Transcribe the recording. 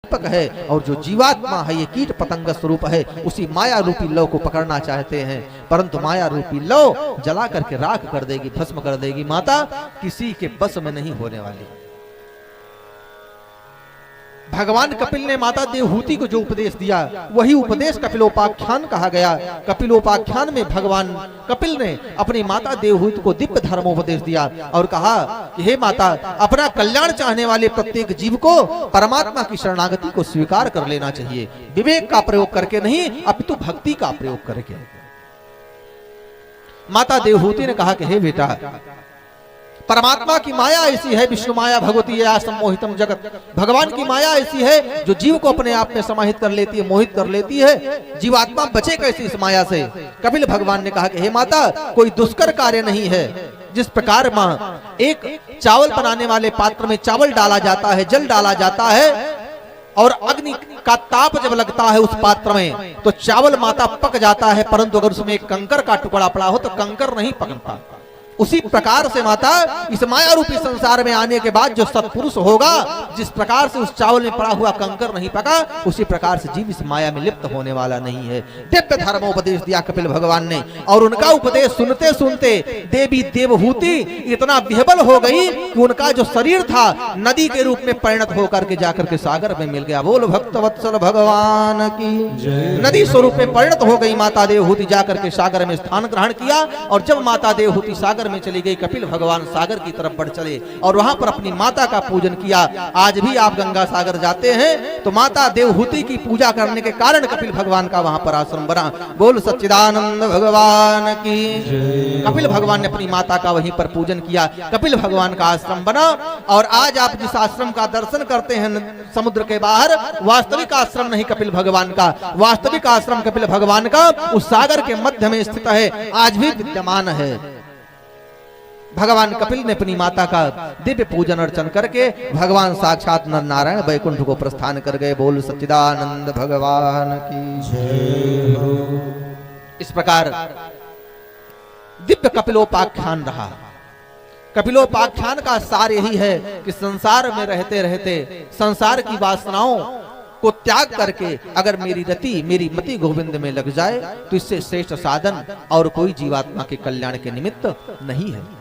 दीपक है, और जो जीवात्मा है ये कीट पतंग स्वरूप है, उसी माया रूपी लौ को पकड़ना चाहते हैं, परंतु माया रूपी लौ जला करके राख कर देगी, भस्म कर देगी। माता किसी के बस में नहीं होने वाली। भगवान कपिल ने माता देवहूति को जो उपदेश दिया वही उपदेश कपिलोपाख्यान कहा गया। कपिलोपाख्यान में भगवान कपिल ने अपनी माता देवहूति को दिव्य धर्मोपदेश दिया और कहा कि हे माता, अपना कल्याण चाहने वाले प्रत्येक जीव को परमात्मा की शरणागति को स्वीकार कर लेना चाहिए, विवेक का प्रयोग करके नहीं अपितु भक्ति का प्रयोग करके। माता देवहूति ने कहा कि हे बेटा, परमात्मा की माया ऐसी है, विष्णु माया भगवती या सम्मोहितम जगत, भगवान की माया ऐसी है जो जीव को अपने आप में समाहित कर लेती है, मोहित कर लेती है। जीवात्मा बचे कैसे इस माया से? कपिल भगवान ने कहा कि हे माता, कोई दुष्कर कार्य नहीं है। जिस प्रकार माँ एक चावल बनाने वाले पात्र में चावल डाला जाता है, जल डाला जाता है, और अग्नि का ताप जब लगता है उस पात्र में तो चावल माता पक जाता है, परंतु अगर उसमें एक कंकर का टुकड़ा पड़ा हो तो कंकर नहीं पकता। उसी प्रकार से माता इस माया रूपी संसार में आने के बाद जो सत्पुरुष होगा, जिस प्रकार से उस चावल में पड़ा हुआ कंकर नहीं पका, उसी प्रकार से जीव इस माया में लिप्त होने वाला नहीं है। दिव्य धर्मोपदेश दिया कपिल भगवान ने, और उनका उपदेश सुनते सुनते देवी देवहूति इतना विह्वल हो गई कि उनका जो शरीर था नदी के रूप में परिणत होकर के जाकर के सागर में मिल गया। बोल भक्तवत्सल भगवान की नदी स्वरूप में परिणत हो गई माता देवहूति, जाकर के सागर में स्थान ग्रहण किया। और जब माता देवहूति सागर में चली गई, कपिल भगवान सागर की तरफ बढ़ चले और वहां पर अपनी माता का पूजन किया। आज भी आप गंगा सागर जाते हैं तो माता देवहूति की पूजा करने के कारण कपिल भगवान का वहां पर आश्रम बना। बोल सच्चिदानंद भगवान की। कपिल भगवान ने अपनी माता का वहीं पर पूजन किया, कपिल भगवान का आश्रम बना। और आज आप जिस आश्रम का दर्शन करते हैं समुद्र के बाहर, वास्तविक आश्रम नहीं कपिल भगवान का, वास्तविक आश्रम कपिल भगवान का उस सागर के मध्य में स्थित है, आज भी विद्यमान है। भगवान कपिल ने अपनी माता का दिव्य पूजन अर्चन करके भगवान साक्षात नर नारायण वैकुंठ को प्रस्थान कर गए। बोल सच्चिदानंद भगवान की जय हो। इस प्रकार दिव्य कपिलोपाख्यान रहा। कपिलोपाख्यान का सार यही है कि संसार में रहते रहते संसार की वासनाओं को त्याग करके अगर मेरी रति मेरी मति गोविंद में लग जाए तो इससे श्रेष्ठ साधन और कोई जीवात्मा के कल्याण के निमित्त नहीं है।